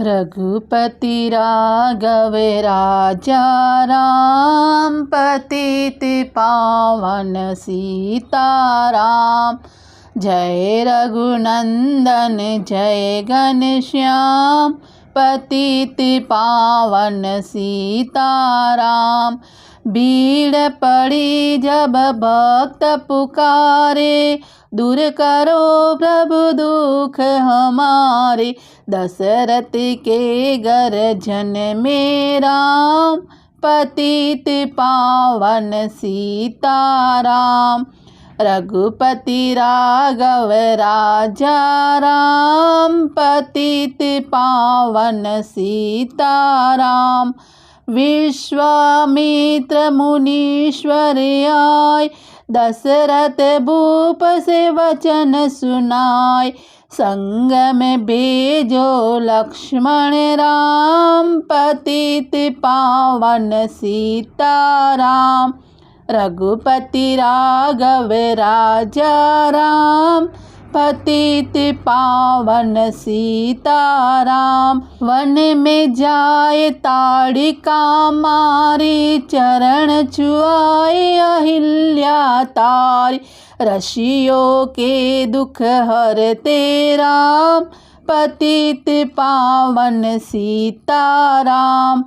रघुपति राघव राजा राम, पतित पावन सीताराम। जय रघुनंदन जय घनश्याम, पतित पावन सीताराम। भीड़ पड़ी जब भक्त पुकारे, दूर करो प्रभु दुख हमारे। दशरथ के गर्जन में राम, पतित पावन सीताराम। रघुपति राघव राजा राम, पतित पावन सीताराम। विश्वामित्र मुनीश्वर आए, दशरथ भूप से वचन सुनाए। संग में भेजो लक्ष्मण राम, पतित पावन सीताराम। रघुपति राघव राजा राम, पतित पावन सीताराम। वन में जाए ताड़िका मारी, चरण छुआए अहिल्या तारी। ऋषियों के दुख हरते राम, पतित पावन सीताराम।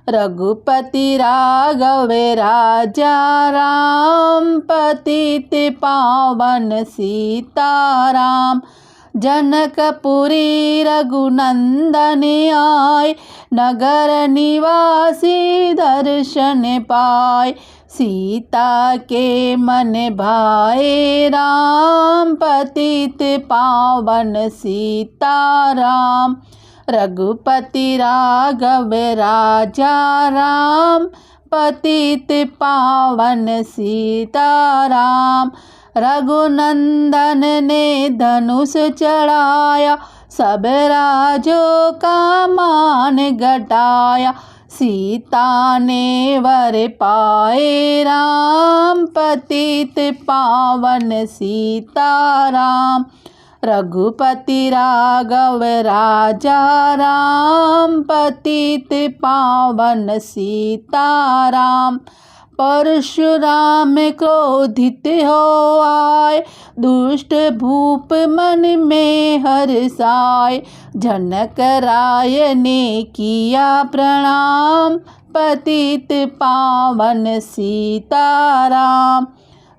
रघुपति राघव राजा राम, पतित पावन सीताराम। जनकपुरी रघुनंदन आए, नगर निवासी दर्शन पाए। सीता के मन भाए राम, पतित पावन सीताराम। रघुपति राघव राजा राम, पतित पावन सीताराम। रघुनंदन ने धनुष चढ़ाया, सब राजों का मान घटाया। सीता ने वर पाए राम, पतित पावन सीताराम। रघुपति राघव राजा राम, पतित पावन सीताराम। परशुराम क्रोधित हो आए, दुष्ट भूप मन में हर्षाए। जनक राय ने किया प्रणाम, पतित पावन सीताराम।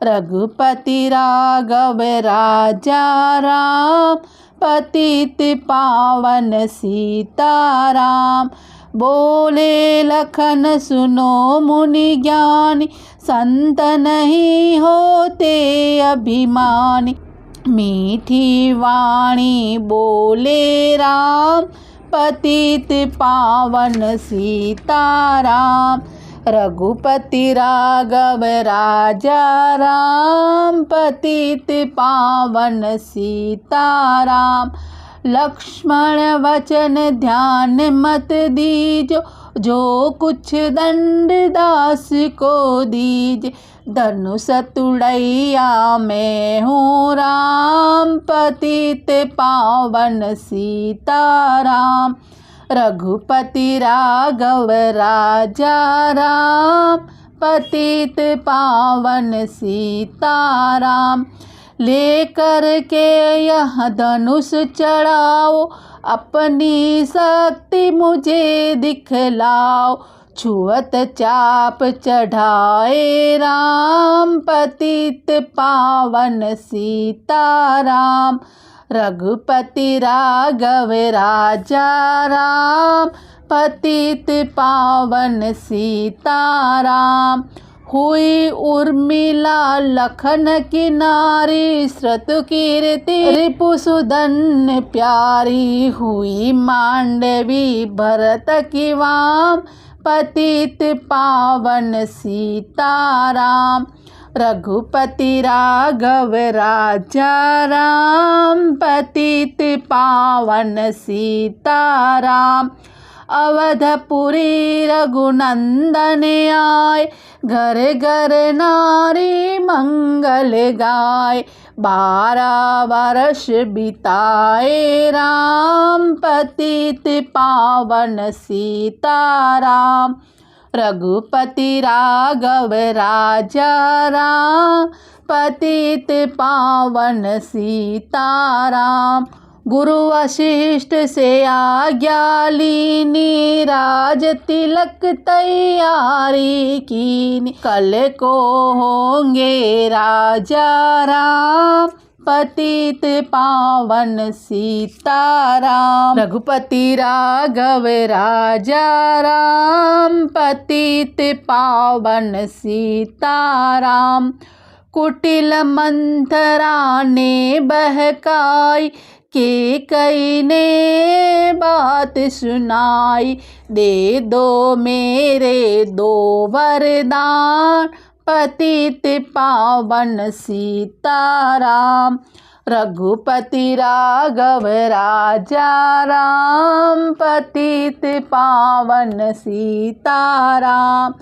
रघुपति राघव राजा राम, पतित पावन सीताराम। बोले लखन सुनो मुनि ज्ञानी, संत नहीं होते अभिमानी। मीठी वाणी बोले राम, पतित पावन सीताराम। रघुपति राघव राजा राम, पतित पावन सीताराम। लक्ष्मण वचन ध्यान मत दीजो, जो कुछ दंड दास को दीजे। धनुष तुड़ैया मैं हूँ राम, पतित पावन सीताराम। रघुपति राघव राजा राम, पतित पावन सीताराम। लेकर के यह धनुष चढ़ाओ, अपनी शक्ति मुझे दिखलाओ। छुअत चाप चढ़ाए राम, पतित पावन सीताराम। रघुपति राघव राजा राम, पतित पावन सीताराम। हुई उर्मिला लखन की नारी, श्रुत कीर्ति रिपुसुदन प्यारी। हुई मांडवी भरत की वाम, पतित पावन सीताराम। रघुपति राघव राजा राम, पतित पावन सीताराम। अवधपुरी रघुनंदन आए, घर घर नारी मंगल गाय। 12 वर्ष बिताए राम, पतित पावन सीताराम। रघुपति राघव राजा राम, पतित पावन सीताराम। गुरु वशिष्ठ से आज्ञा लीनी, राज तिलक तैयारी कीनी। कल को होंगे राजा राम, पतित पावन सीताराम। रघुपति राघव राजा राम, पतित पावन सीताराम। कुटिल मंथरा ने बहकाई, कैकेयी ने बात सुनाई। दे दो मेरे 2 वरदान, पतित पावन सीताराम। रघुपति राघव राजा राम, पतित पावन सीताराम।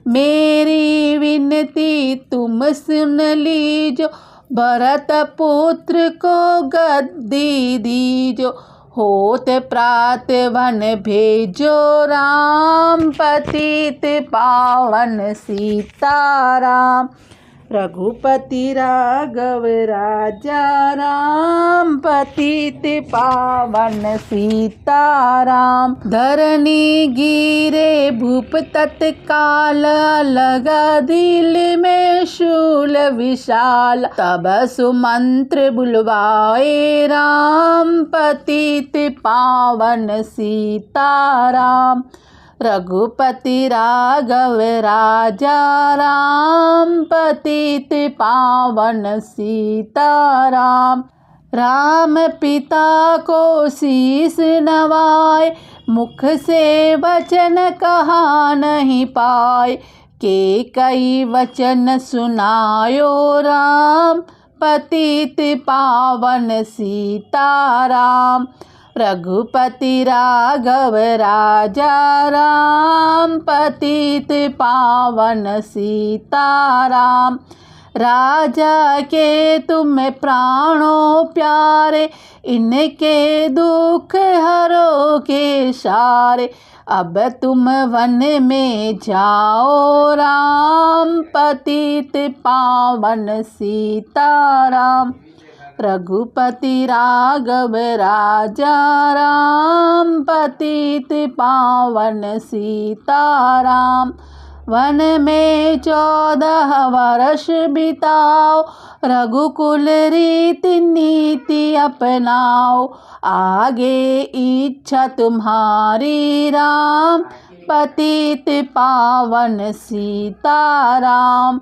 मेरी विनती तुम सुन लीजो, भरत पुत्र को गद्दी दीजो। होत प्रात वन भेजो राम, पतित पावन सीताराम। रघुपति राघव राजा राम, पतित पावन सीताराम। धरणी गिरे भूप तत्काल, लगा दिल में शूल विशाल। तब सुमंत्र बुलवाए राम, पतित पावन सीताराम। रघुपति राघव राजा राम, पतित पावन सीताराम। राम पिता को शीस नवाए, मुख से वचन कहा नहीं पाए। कैकेयी वचन सुनायो राम, पतित पावन सीताराम। रघुपति राघव राजा राम, पतित पावन सीताराम। राजा के तुम प्राणों प्यारे, इनके दुख हरो के सारे। अब तुम वन में जाओ राम, पतित पावन सीताराम। रघुपति राघव राजा राम, पतित पावन सीताराम। वन में 14 वर्ष बिताओ, रघुकुल रीति नीति अपनाओ। आगे इच्छा तुम्हारी राम, पतित पावन सीताराम।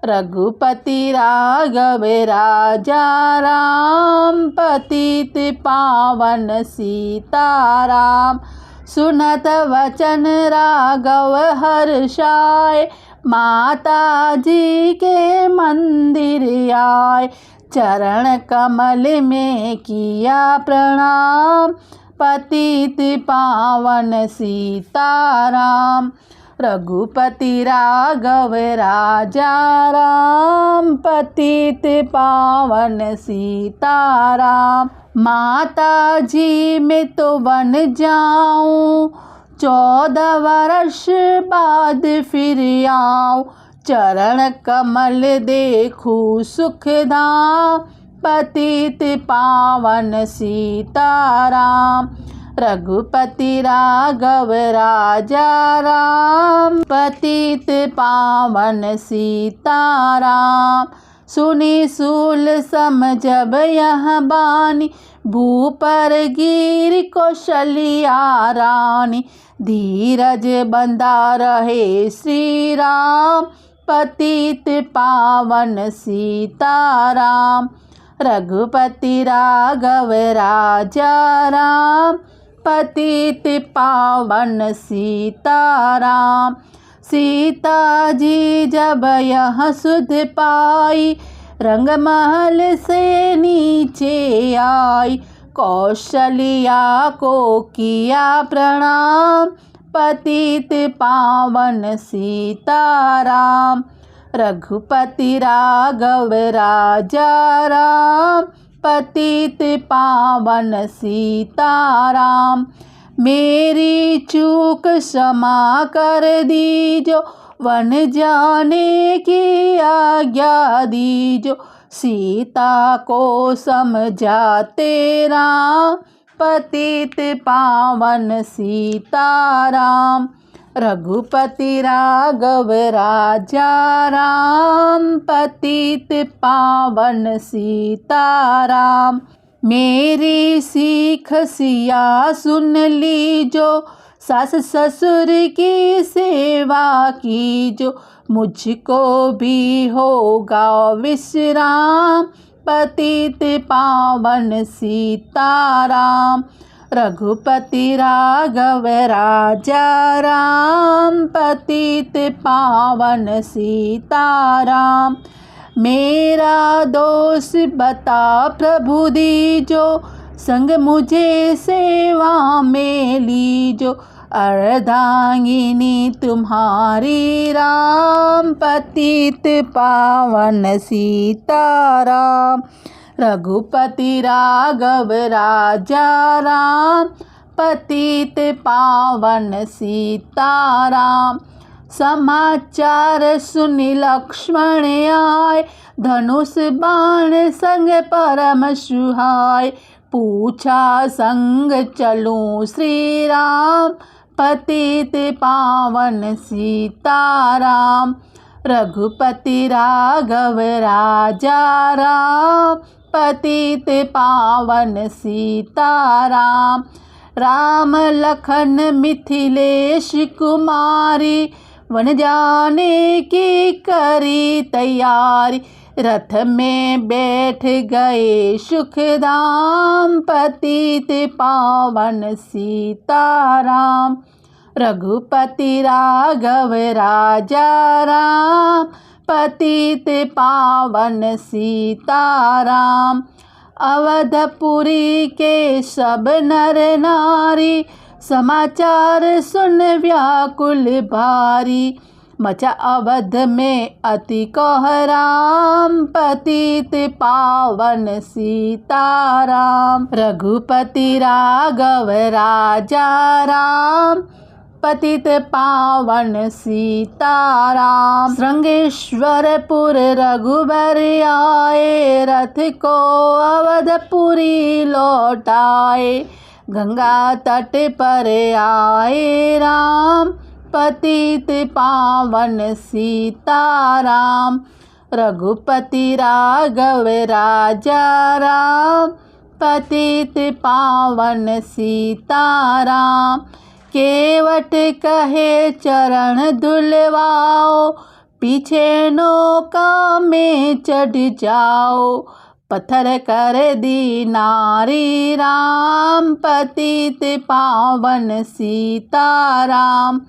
रघुपति राघव राजा राम, पतित पावन सीताराम। सुनत वचन राघव हर्षाए, माता जी के मंदिर आए। चरण कमल में किया प्रणाम, पतित पावन सीताराम। रघुपति राघव राजा राम, पतित पावन सीताराम। माता जी मैं तो बन जाऊं, 14 वर्ष बाद फिर आऊं। चरण कमल देखूं सुखधाम, पतित पावन सीताराम। रघुपति राघव राजा राम, पतित पावन सीताराम। सुनी सूल सम जब यह बानी, भूपर गिर कौशल्या रानी। धीरज बंधा रहे श्री राम, पतित पावन सीताराम। रघुपति राघव राजा राम, पतित पावन सीताराम। सीता जी जब यह सुध पाई, रंग महल से नीचे आई। कौशल्या को किया प्रणाम, पतित पावन सीताराम। रघुपति राघव राजा राम, पतित पावन सीताराम। मेरी चूक क्षमा कर दीजो, वन जाने की आज्ञा दीजो। सीता को समझाते राम, पतित पावन सीताराम। रघुपति राघव राजा राम, पतित पावन सीताराम। मेरी सीख सिया सुन लीजो, सास ससुर की सेवा कीजो। मुझको भी होगा विश्राम, पतित पावन सीताराम। रघुपति राघव राजा राम, पतित पावन सीताराम। मेरा दोष बता प्रभु दीजो, संग मुझे सेवा में लीजो। अर्धांगिनी तुम्हारी राम, पतित पावन सीताराम। रघुपति राघव राजा राम, पतित पावन सीताराम। समाचार सुनि लक्ष्मण आए, धनुष बाण संग परम सुहाए। पूछा संग चलूं श्री राम, पतित पावन सीताराम। रघुपति राघव राजा राम, पतित पावन सीताराम। राम लखन मिथिलेश कुमारी, वन जाने की करी तैयारी। रथ में बैठ गए सुखधाम, पतित पावन सीताराम। रघुपति राघव राजा राम, पतित पावन सीताराम। अवधपुरी के सब नर नारी, समाचार सुन व्याकुल भारी। मचा अवध में अति कोहराम, पतित पावन सीताराम। रघुपति राघव राजा राम, पतित पावन सीताराम। श्रृंगेश्वरपुर रघुबर आए, रथ को अवधपुरी लौटाए। गंगा तट पर आए राम, पतित पावन सीताराम। रघुपति राघव राजा राम, पतित पावन सीताराम। केवट कहे चरण धुलवाओ, पीछे नौका में चढ़ जाओ। पत्थर कर दी नारी राम, पतित पावन सीताराम।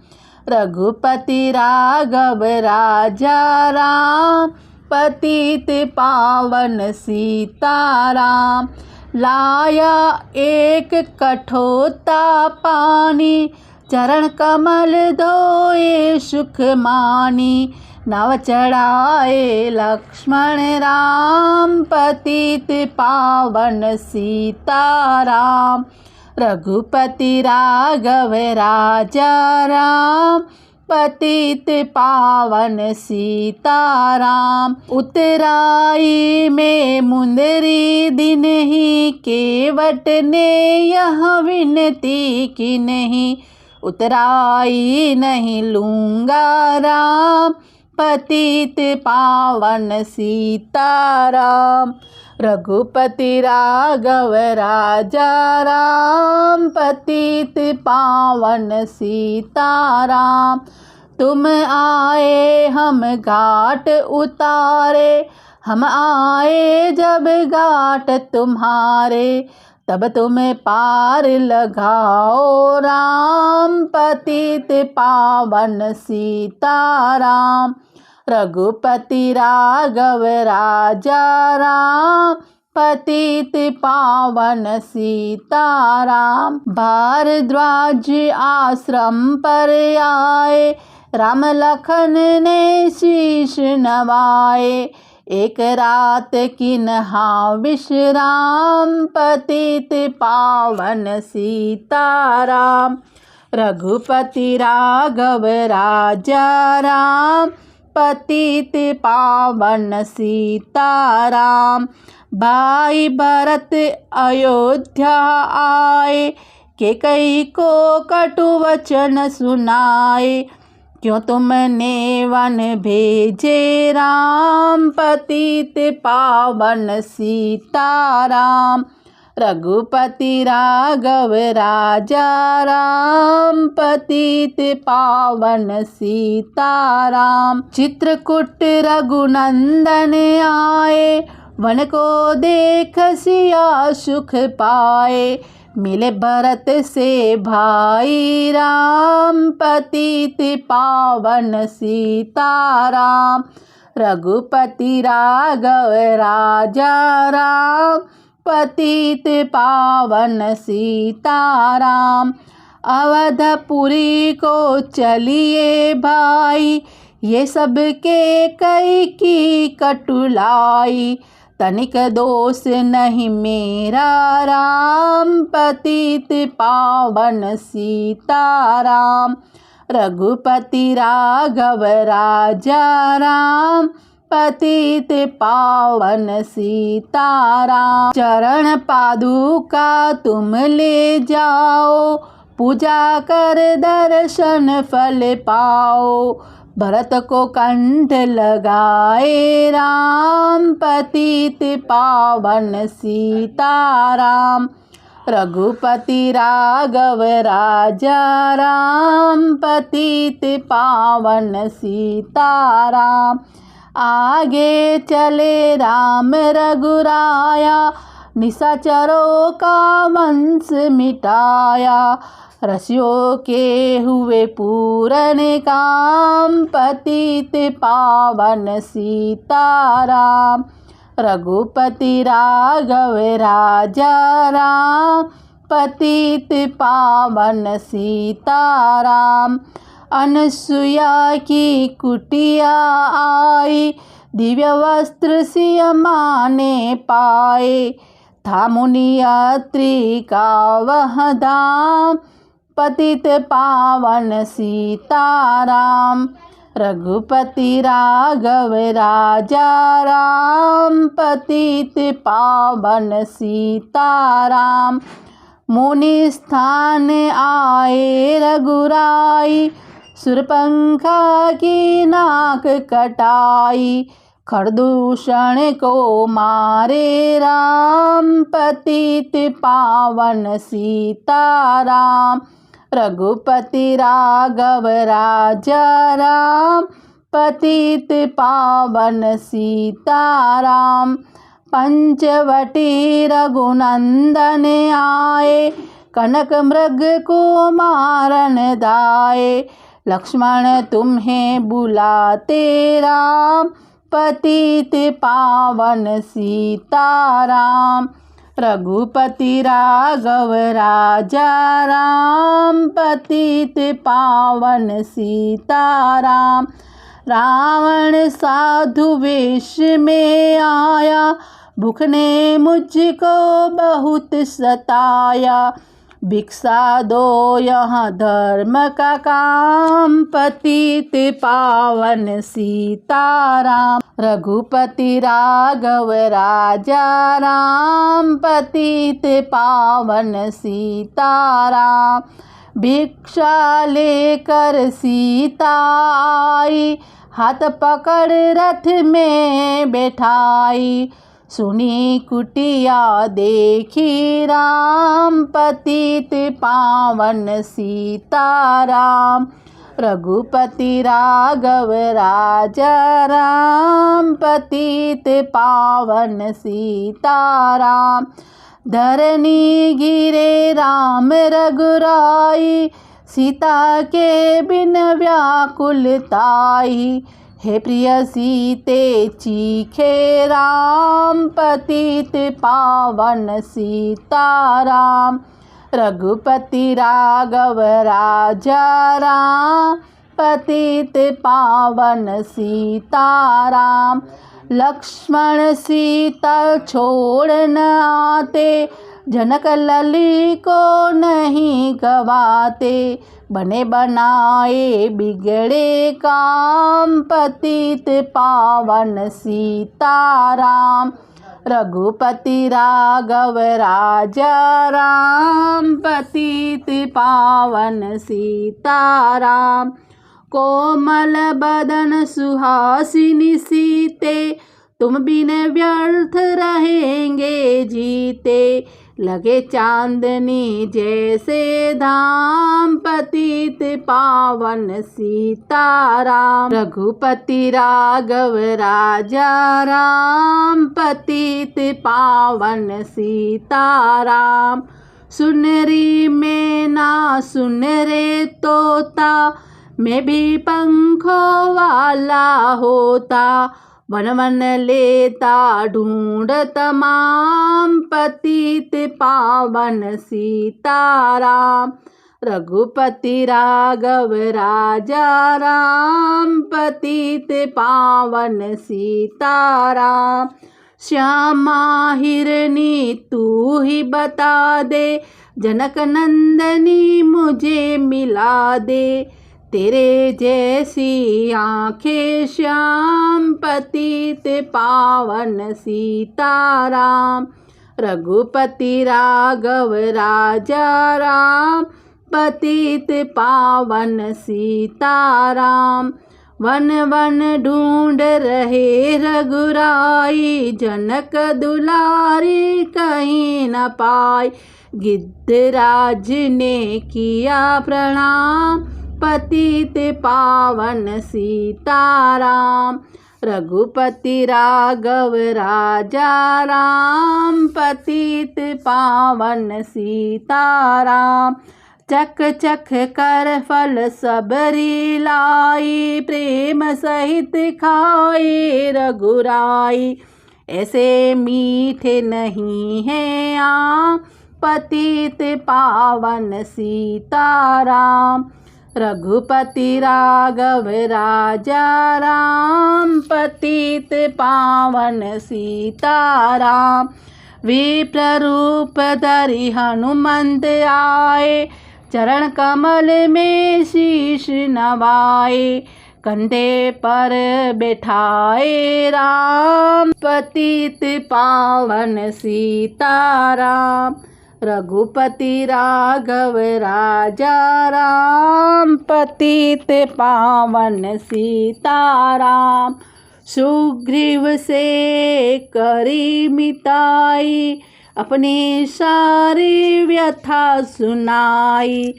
रघुपति राघव राजा राम, पतित पावन सीताराम। लाया एक कठोता पानी, चरण कमल धोए सुख मानी। नव चढ़ाए लक्ष्मण राम, पतित पावन सीताराम। रघुपति राघव राजा राम, पतित पावन सीताराम। उतराई में मुंदरी दिन ही, केवट ने यह विनती की नहीं। उतराई नहीं लूँगा राम, पतित पावन सीताराम। रघुपति राघव राजा राम, पतित पावन सीताराम। तुम आए हम घाट उतारे, हम आए जब घाट तुम्हारे। तब तुम्हें पार लगाओ राम, पतित पावन सीताराम। रघुपति राघव राजा राम, पतित पावन सीताराम। भारद्वाज आश्रम पर आए, राम लखन ने शीश नवाए। एक रात की नहा विश्राम, पतित पावन सीताराम। रघुपति राघव राजा राम, पतित पावन सीताराम। भाई भरत अयोध्या आए, कैकेयी को कटु वचन सुनाए। क्यों तुमने वन भेजे राम, पतित पावन सीताराम। रघुपति राघव राजा राम, पतित पावन सीताराम। चित्रकूट रघुनंदन आए, वन को देख सिया सुख पाए। मिले भरत से भाई राम, पतित पावन सीताराम। रघुपति राघव राजा राम, पतित पावन सीताराम। अवधपुरी को चलिए भाई, ये सब के कई की कटुलाई। तनिक दोष नहीं मेरा राम, पतित पावन सीताराम। रघुपति राघव राजा राम, पतित पावन सीताराम। चरण पादुका तुम ले जाओ, पूजा कर दर्शन फल पाओ। भरत को कंठ लगाए राम, पतित पावन सीताराम। रघुपति राघव राजा राम, पतित पावन सीताराम। आगे चले राम रघुराया, निशाचरों का वंश मिटाया। ऋषियों के हुए पूरन काम, पतित पावन सीताराम। रघुपति राघव राजा राम, पतित पावन सीताराम। अनसुया की कुटिया आई, दिव्य वस्त्र सिया माँ ने पाए। था मुनि अत्रि का वह धाम, पतित पावन सीताराम। रघुपति राघव राजा राम, पतित पावन सीताराम। मुनि स्थान आए रघुराई, सुरपंखा की नाक कटाई। खरदूषण को मारे राम, पतित पावन सीताराम। रघुपति राघव राजा राम, पतित पावन सीताराम। पंचवटी रघुनंदन आए, कनक मृग को मारन दाए। लक्ष्मण तुम्हें बुलाते राम, पतित पावन सीताराम। रघुपति राघव राजा राम, पतित पावन सीताराम। रावण साधु वेश में आया, भूख ने मुझको बहुत सताया। भिक्षा दो यहाँ धर्म का काम, पतित पावन सीताराम। रघुपति राघव राजा राम, पतित पावन सीताराम। भिक्षा लेकर सीता आई, हाथ पकड़ रथ में बैठाई। सुनी कुटिया देखी राम, पतित पावन सीताराम। रघुपति राघव राजा राम, पतित पावन सीताराम। धरनी गिरे राम रघुराई, सीता के बिन व्याकुलताई। हे प्रिय सीते चीखे राम, पतित पावन सीताराम। रघुपति राघव राजा राम, पतित पावन सीताराम। लक्ष्मण सीता छोड़ न आते, जनक लली को नहीं गवाते। बने बनाए बिगड़े काम, पतित पावन सीताराम। रघुपति राघव राजा राम, पतित पावन सीताराम। कोमल बदन सुहासिनी सीते, तुम बिन व्यर्थ रहेंगे जीते। लगे चांदनी जैसे धाम, पतित पावन सीताराम। रघुपति राघव राजा राम, पतित पावन सीताराम। सुन री मैना सुन रे तोता, मैं भी पंखों वाला होता। वन वन लेता ढूंढ तमाम, पतित पावन सीताराम। रघुपति राघव राजा राम, पतित पावन सीताराम। श्यामा हिरनी तू ही बता दे, जनक नंदनी मुझे मिला दे। तेरे जैसी आंखें श्याम, पतित पावन सीताराम। रघुपति राघव राजा राम, पतित पावन सीताराम। वन वन ढूंढ रहे रघुराई, जनक दुलारी कहीं न पाई। गिद्धराज ने किया प्रणाम, पतित पावन सीताराम। रघुपति राघव राजा राम, पतित पावन सीताराम। चख चख कर फल सबरी लाई, प्रेम सहित खाए रघुराई। ऐसे मीठे नहीं हैं आम, पतित पावन सीताराम। रघुपति राघव राजा राम, पतित पावन सीताराम। विप्र रूप धरि हनुमंत आए, चरण कमल में शीश नवाए। कंधे पर बैठाए राम, पतित पावन सीताराम। रघुपति राघव राजा राम, पतित पावन सीताराम। सुग्रीव से करी मिताई, अपनी सारी व्यथा सुनाई।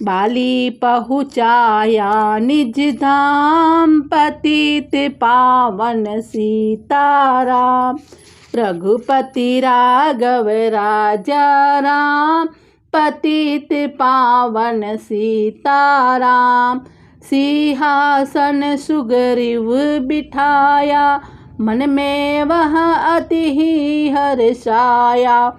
बाली पहुँचाया निज धाम, पतित पावन सीताराम। रघुपति राघव राजा राम, पतित पावन सीताराम। सिंहासन सुग्रीव बिठाया, मन में वह अति ही हर्षाया।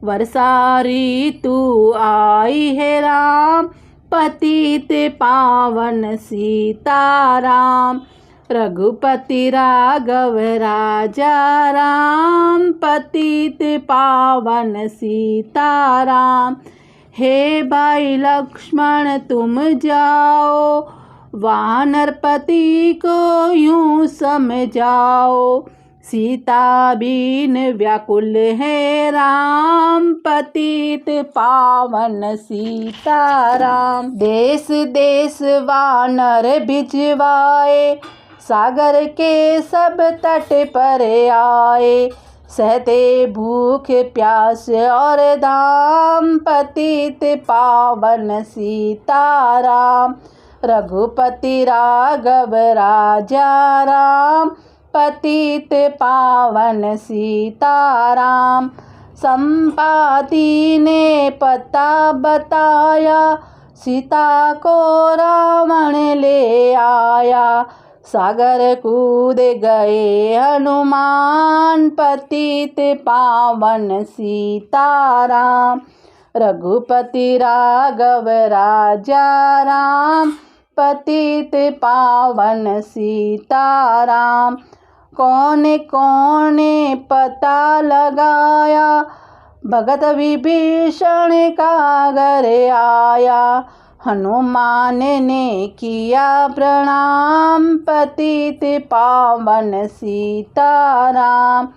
वर्षा ऋतु आई है राम, पतित पावन सीताराम। रघुपति राघव राजा राम, पतित पावन सीताराम। हे भाई लक्ष्मण तुम जाओ, वानरपति को यूं समझाओ। सीता बिन व्याकुल है राम, पतित पावन सीताराम। देश देश वानर भिजवाए, सागर के सब तट पर आए। सहते भूख प्यास और दाम, पतित पावन सीताराम। रघुपति राघव राजा राम, पतित पावन सीताराम। संपाति ने पता बताया, सीता को रावण ले आया। सागर कूद गए हनुमान, पतित पावन सीताराम। रघुपति राघव राजा राम, पतित पावन सीताराम। कौन कौन पता लगाया, भगत विभीषण का घर आया। हनुमान ने किया प्रणाम, पतित पावन सीताराम।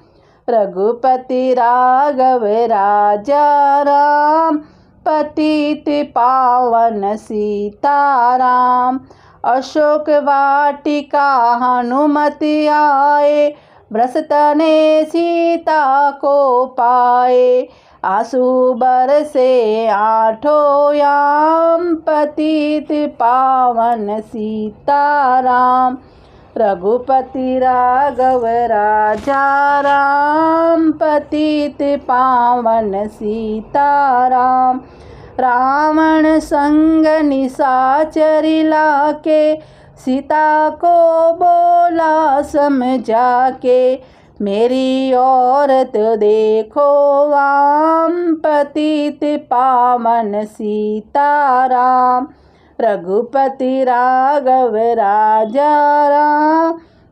रघुपति राघव राजा राम, पतित पावन सीताराम। अशोक वाटिका हनुमति आए, ब्रसतने सीता को पाए। आंसू बरसे आठों याम, पतित पावन सीताराम। रघुपति राघव राजा राम, पतित पावन सीताराम। रावण संग निशाचरी लाके, सीता को बोला समझा के। मेरी औरत देखो आम, पतित पावन सीताराम। रघुपति राघव राजा राम,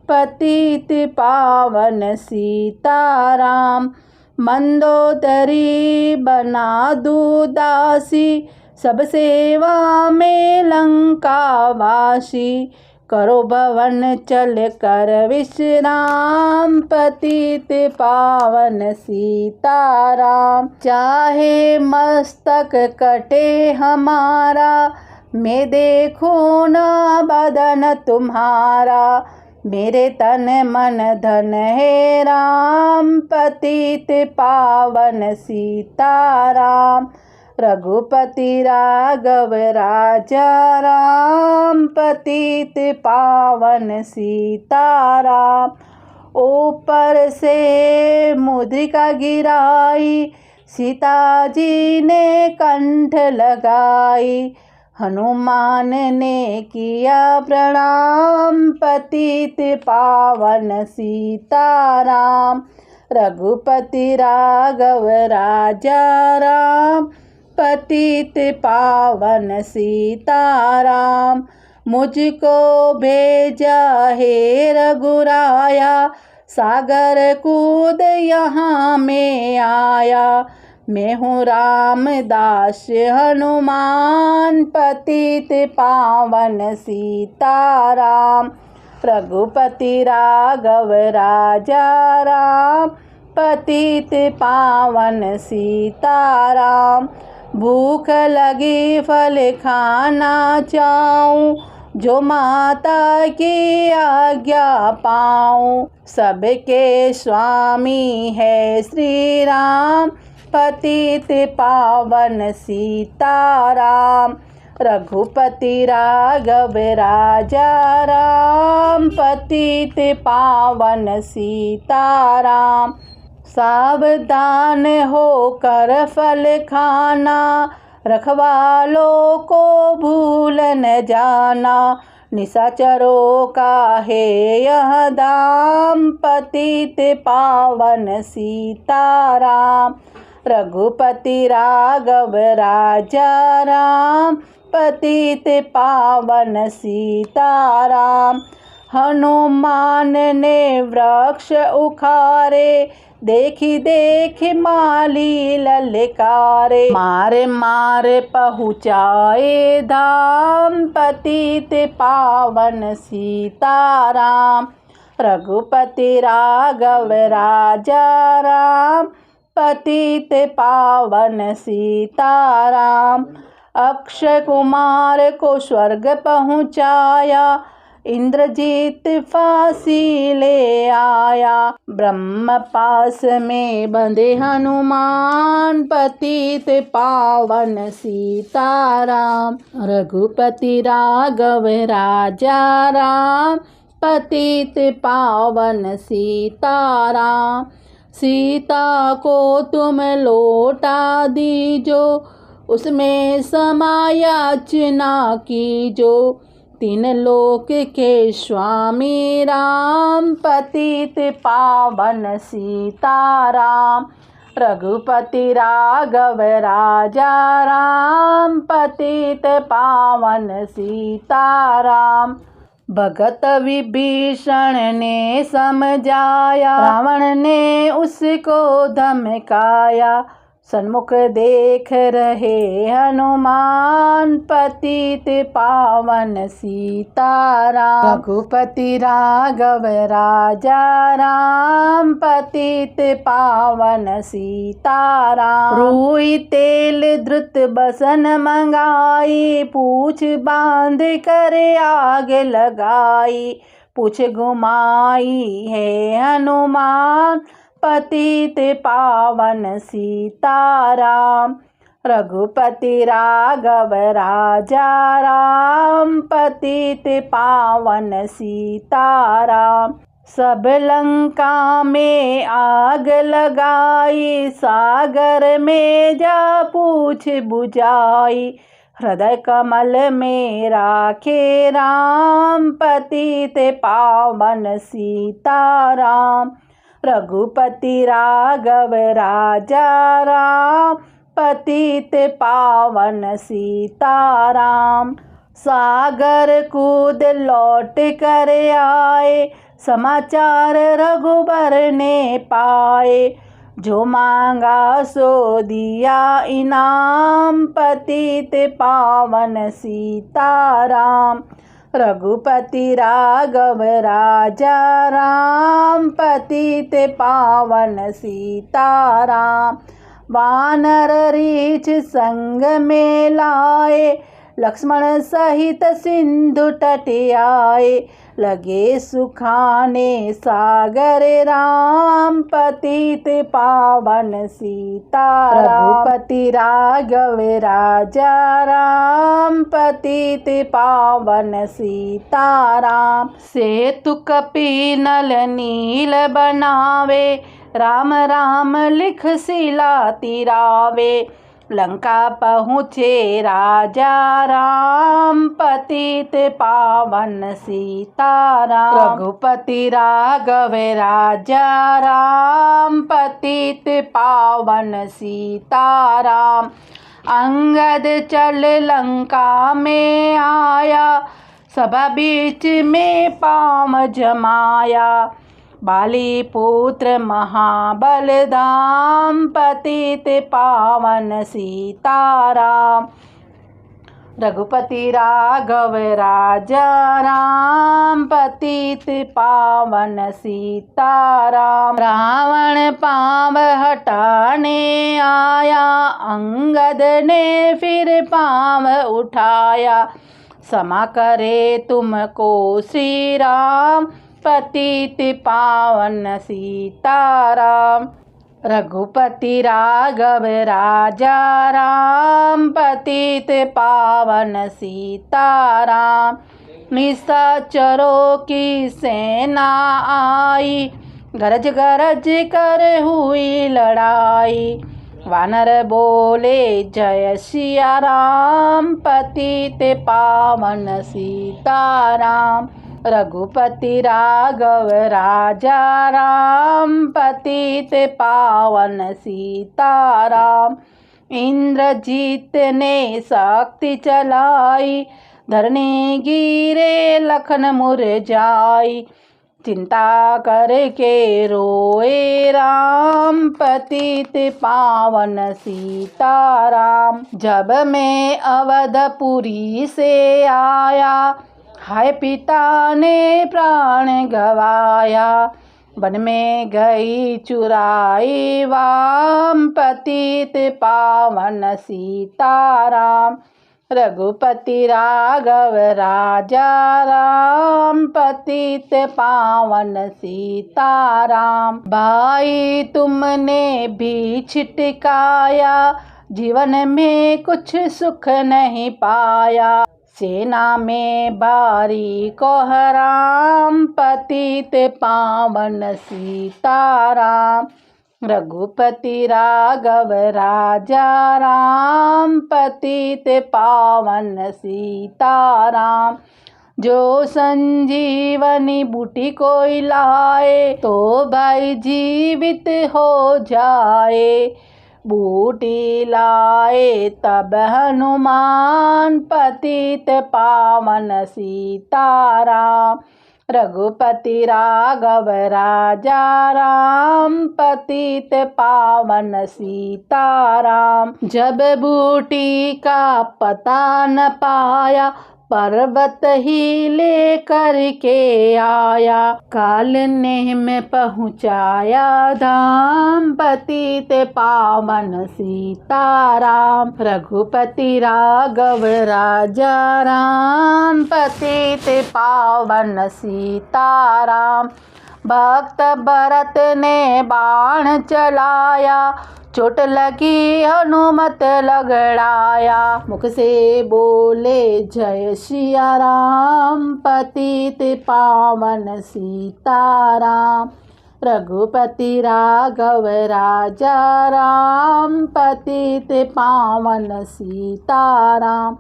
पतित पावन सीताराम। मंदोदरी बना दूँ दासी, सब सेवा में लंकावासी। करो भवन चल कर विश्राम, पतित पावन सीताराम। चाहे मस्तक कटे हमारा, मैं देखूं न बदन तुम्हारा। मेरे तन मन धन है राम, पतित पावन सीताराम। रघुपति राघव राजा राम, पतित पावन सीताराम। ऊपर से मुद्रिका गिराई, सीता जी ने कंठ लगाई। हनुमान ने किया प्रणाम, पतित पावन सीताराम। रघुपति राघव राजा राम, पतित पावन सीताराम। मुझको भेजा है रघुराया, सागर कूद यहाँ में आया। मैं हूँ रामदास हनुमान, पतित पावन सीताराम। रघुपति राघव राजा राम, पतित पावन सीताराम। भूख लगी फल खाना चाहूं, जो माता की आज्ञा पाऊं। सबके स्वामी है श्री राम, पतित पावन सीताराम। रघुपति राघव राजा राम, पतित पावन सीताराम। सावधान होकर फल खाना, रखवालों को भूल न जाना। निशाचरों का है यह दाम, पतित पावन सीताराम। रघुपति राघव राजा राम, पतित पावन सीताराम। हनुमान ने वृक्ष उखारे, देखी देखी माली ललकारे। मारे मारे पहुँचाए धाम, पतित पावन सीताराम। रघुपति राघव राजा राम, पतित पावन सीताराम। अक्षय कुमार को स्वर्ग पहुँचाया, इंद्रजीत फांसी ले आया। ब्रह्म पास में बंधे हनुमान, पतित पावन सीताराम। रघुपति राघव राजा राम, पतित पावन सीताराम। सीता को तुम लौटा दीजो, उसमें समायाचना कीजो। तीन लोक के स्वामी राम, पतित पावन सीताराम। रघुपति राघव राजा राम, पतित पावन सीताराम। भगत विभीषण ने समझाया, रावण ने उसको धमकाया। सन्मुख देख रहे हनुमान, पतित पावन सीताराम। रघुपति राघव राजा राम, पतित पावन सीताराम। रूई तेल धृत बसन मंगाई, पूछ बांध कर आग लगाई। पूछ घुमाई है हनुमान, पतित पावन सीताराम। रघुपति राघव राजा राम, पतित पावन सीताराम। सब लंका में आग लगाई, सागर में जा पूछ बुझाई। हृदय कमल में राखे राम, पतित पावन सीताराम। रघुपति राघव राजा राम, पतित पावन सीताराम। सागर कूद लौट कर आए, समाचार रघुबर ने पाए। जो मांगा सो दिया इनाम, पतित पावन सीताराम। रघुपति राघव राजा राम, पतित पावन सीताराम। वानर रीछ संग में लाए, लक्ष्मण सहित सिंधु तट आए। लगे सुखाने सागर राम, पतित पावन सीताराम। रघुपति राघव राजा राम, पतित पावन सीताराम। सेतु कपिनल नील बनावे, राम राम लिख शिला तिरावे। लंका पहुँचे राजा राम, पतित पावन सीताराम। रघुपति राघव राजा राम, पतित पावन सीताराम। अंगद चल लंका में आया, सभा बीच में पाँव जमाया। बाली पुत्र महाबलधाम, पतित पावन सीताराम। रघुपति राघव राजा राम, पतित पावन सीताराम। रावण पाँव हटाने आया, अंगद ने फिर पाँव उठाया। क्षमा करे तुमको श्री राम, पतित पावन सीताराम। रघुपति राघव राजा राम, पतित पावन सीताराम। निशाचरों की सेना आई, गरज गरज कर हुई लड़ाई। वानर बोले जय सिया राम, पतित पावन सीताराम। रघुपति राघव राजा राम, पतित पावन सीताराम। इंद्रजीत ने शक्ति चलाई, धरनी गिरे लखन मुरझाई। चिंता करके रोए राम, पतित पावन सीताराम। जब मैं अवधपुरी से आया, हाय पिता ने प्राण गवाया। वन में गई चुराई वाम, पतित पावन सीताराम। रघुपति राघव राजा राम, पतित पावन सीताराम। भाई तुमने भी छिटकाया, जीवन में कुछ सुख नहीं पाया। सेना में बारी कोहराम, पतित पावन सीताराम। रघुपति राघव राजा राम, पतित पावन सीताराम। जो संजीवनी बूटी कोई लाए तो भाई जीवित हो जाए। बूटी लाए तब हनुमान पतित पावन सीताराम। रघुपति राघव राजा राम पतित पावन सीताराम। जब बूटी का पता न पाया पर्वत ही लेकर के आया। काल ने में पहुँचाया धाम पतित पावन सीताराम। रघुपति राघव राजा राम पतित पावन सीताराम। भक्त भरत ने बाण चलाया चोट लगी हनुमत लगड़ाया। मुख से बोले जय सिया राम पतित पावन सीताराम। रघुपति राघव राजा राम पतित पावन सीताराम।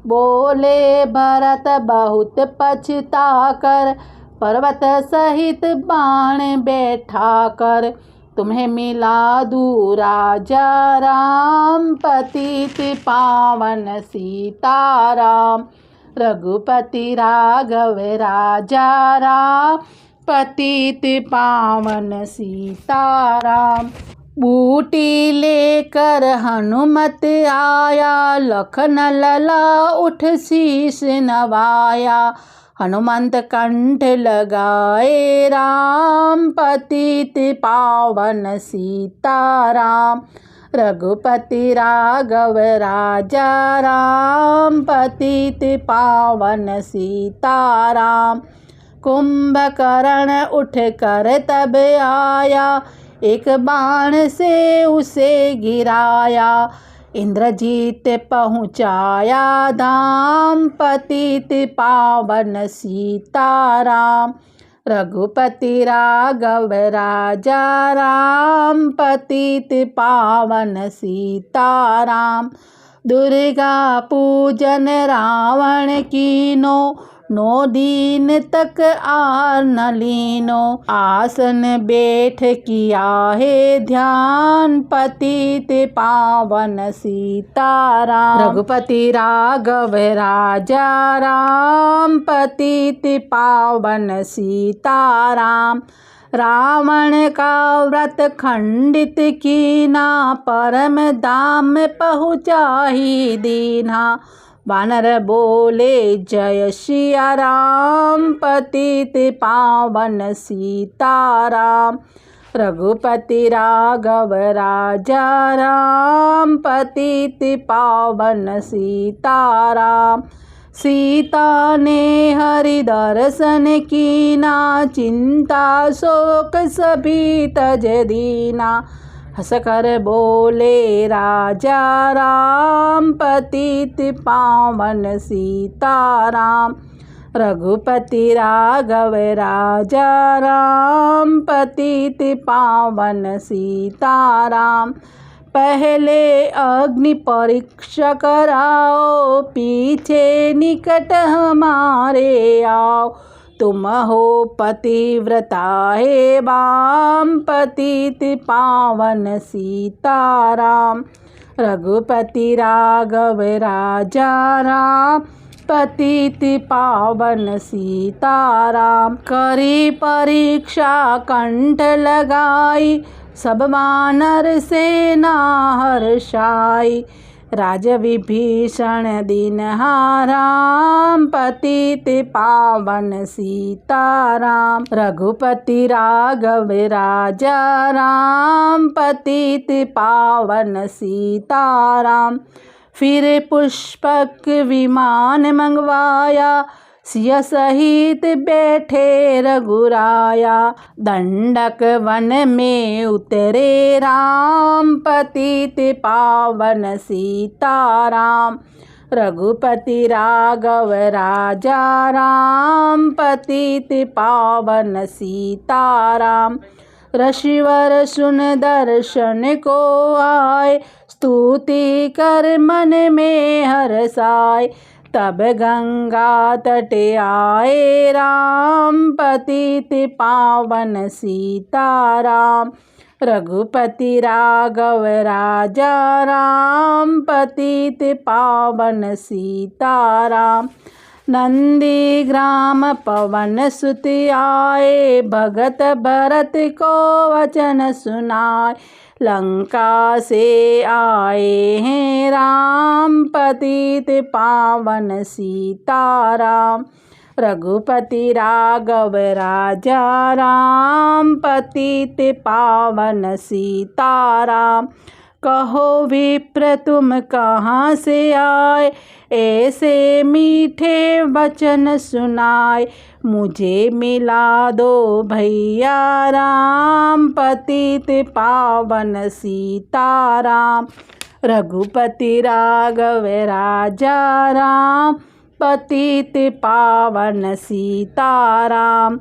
बोले भरत बहुत पछता कर पर्वत सहित बाण बैठा कर। तुम्हें मिला दूँ राजा राम पतित पावन सीताराम। रघुपति राघव राजा राम पतित पावन सीताराम। बूटी लेकर हनुमत आया लखन लला उठ शीश नवाया। हनुमंत कंठ लगाए राम पतित पावन सीताराम। रघुपति राघव राजा राम पतित पावन सीताराम। कुंभकर्ण उठ कर तब आया एक बाण से उसे गिराया। इंद्रजीत पहुँचाया धाम पतित पावन सीताराम। रघुपति राघव राजा राम पतित पावन सीताराम। दुर्गा पूजन रावण कीनो 9 दिन तक आर न लीनो। आसन बैठ किया है ध्यान पतित पावन सीताराम। रघुपति राघव राजा राम पतित पावन सीताराम। रावण का व्रत खंडित कीना परम धाम पहुँचा ही दीना। वानर बोले जय सिया राम पतित पावन सीताराम। रघुपति राघव राजा राम पतित पावन सीताराम। सीता ने हरि दर्शन कीना चिंता शोक सभी तज दीना। हंसकर बोले राजा राम पतित पावन सीताराम। रघुपति राघव राजा राम पतित पावन सीताराम। पहले अग्नि परीक्षा कराओ पीछे निकट हमारे आओ। तुम हो पतिव्रता हे वाम पतित पावन सीताराम। रघुपति राघव राजा राम पतित पावन सीताराम। करी परीक्षा कंठ लगाई सब वानर सेना हर्षाई। राज विभीषण दीनहाराम पतित पावन सीताराम। रघुपति राघव राजा राम पतित पावन सीताराम। फिर पुष्पक विमान मंगवाया सिया सहित बैठे रघुराया। दंडक वन में उतरे राम पतित पावन सीताराम। रघुपति राघव राजा राम पतित पावन सीताराम। ऋषिवर सुन दर्शन को आए स्तुति कर मन में हर्षाए। तब गंगा तटे आए राम, पतित पावन सीताराम। रघुपति राघव राजा राम, पतित पावन सीताराम। नंदी ग्राम पवन सुत आए, भगत भरत को वचन सुनाए। लंका से आए हैं राम, पतित पावन सीताराम। रघुपति राघव राजा राम, पतित पावन सीताराम। कहो विप्र तुम कहाँ से आए, ऐसे मीठे वचन सुनाए। मुझे मिला दो भैया राम, पतित पावन सीताराम। रघुपति राघव राजा राम, पतित पावन सीताराम।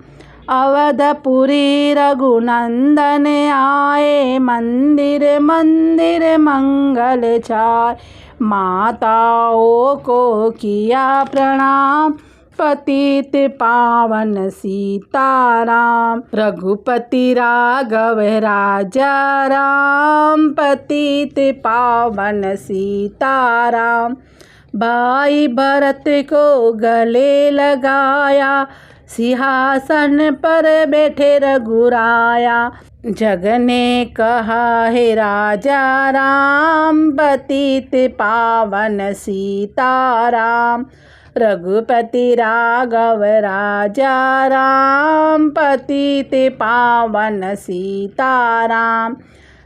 अवधपुरी रघुनंदन आए, मंदिर मंदिर मंगल छाए। माताओं को किया प्रणाम, पतित पावन सीताराम। रघुपति राघव राजा राम, पतित पावन सीताराम। भाई भरत को गले लगाया, सिंहासन पर बैठे रघुराया। जग ने कहा है राजा राम, पतित पावन सीताराम। रघुपति राघव राजा राम, पतित पावन सीताराम।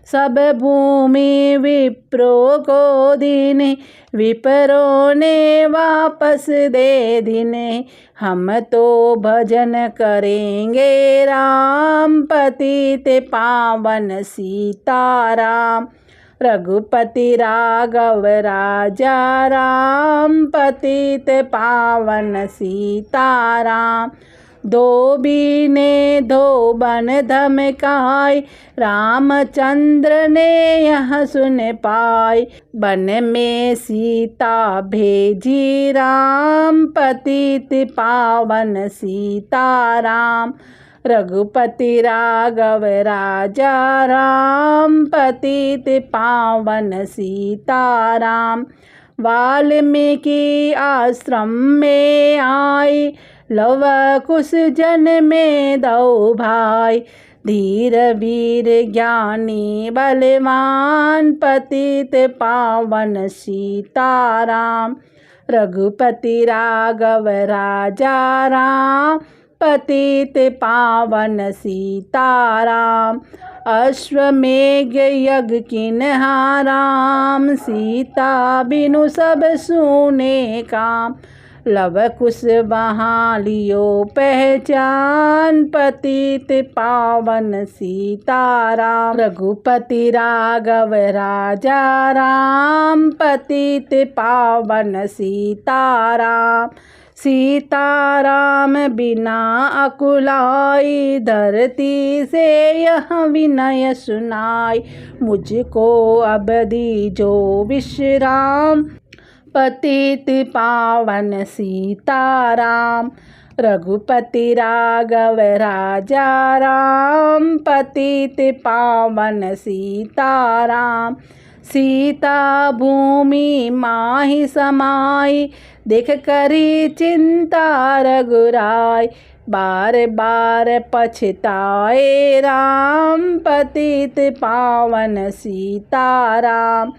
सब भूमि विप्रो को दीने, विप्रों ने वापस दे दीने। हम तो भजन करेंगे राम, पतित पावन सीताराम। रघुपति राघव राजा राम, पतित पावन सीताराम। धोबी ने धोबन धमकाई, रामचंद्र ने यह सुन पाई। वन में सीता भेजी राम, पतित पावन सीताराम। रघुपति राघव राजा राम, पतित पावन सीताराम। वाल्मीकि आश्रम में आई, लव कुश जन में दो भाई। धीर वीर ज्ञानी बलवान, पतित पावन सीताराम। रघुपति राघव राजा राम, पतित पावन सीताराम। अश्वमेघ यज्ञ किन्हा राम, सीता बिनु सब सूने काम। लव कुश वहाँ लियो पहचान, पतित पावन सीताराम। रघुपति राघव राजा राम, पतित पावन सीताराम। सीताराम बिना अकुलाई, धरती से यह विनय सुनाई। मुझको अब दीजो विश्राम, पतित पावन सीताराम। रघुपति राघव राजा राम, पतित पावन सीताराम। सीता भूमि माहि समाई, देख करी चिंता रघुराई। बार बार पछताए राम, पतित पावन सीताराम।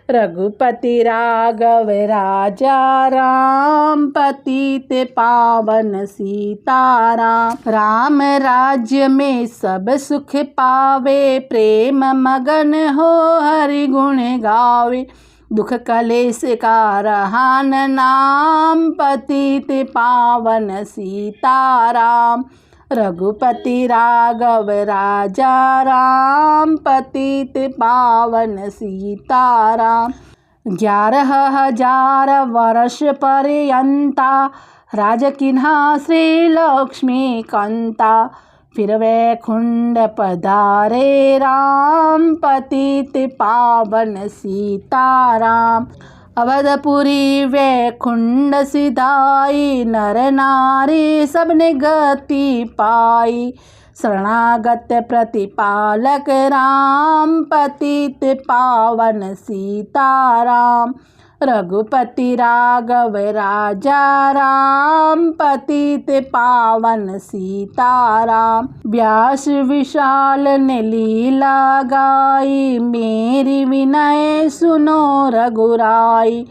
रघुपति राघव राजा राम, पतित पावन सीताराम। राम राज्य में सब सुख पावे, प्रेम मगन हो हरि गुण गावे। दुख कलेश का रहान नाम, पतित पावन सीताराम। रघुपति राघव राजा राम, पतित पावन सीताराम। 11,000 वर्ष पर्यंता, राज किन्हा श्री लक्ष्मी कंता। फिर वैकुंठ पधारे राम, पतित पावन सीताराम। अवधपुरी वैकुंठ सिधाई, नर नारी सबने गति पाई। शरणागत प्रतिपालक राम, पतित पावन सीताराम। रघुपति राघव राजा राम, पतित पावन सीताराम। व्यास विशाल ने लीला गाई, मेरी विनय सुनो रघुराई।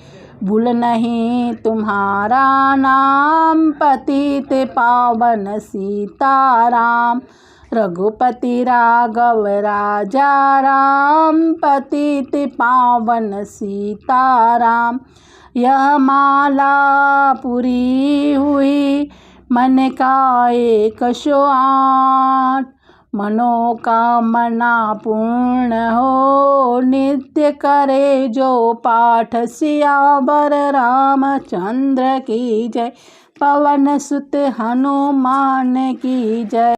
भूल नहीं तुम्हारा नाम, पतित पावन सीताराम। रघुपति राघव राजा राम, पतित पावन सीताराम। यह माला पूरी हुई मन का 108, मनोकामना पूर्ण हो नित्य करे जो पाठ। सियावर रामचंद्र की जय, पवन सुत हनुमान की जय।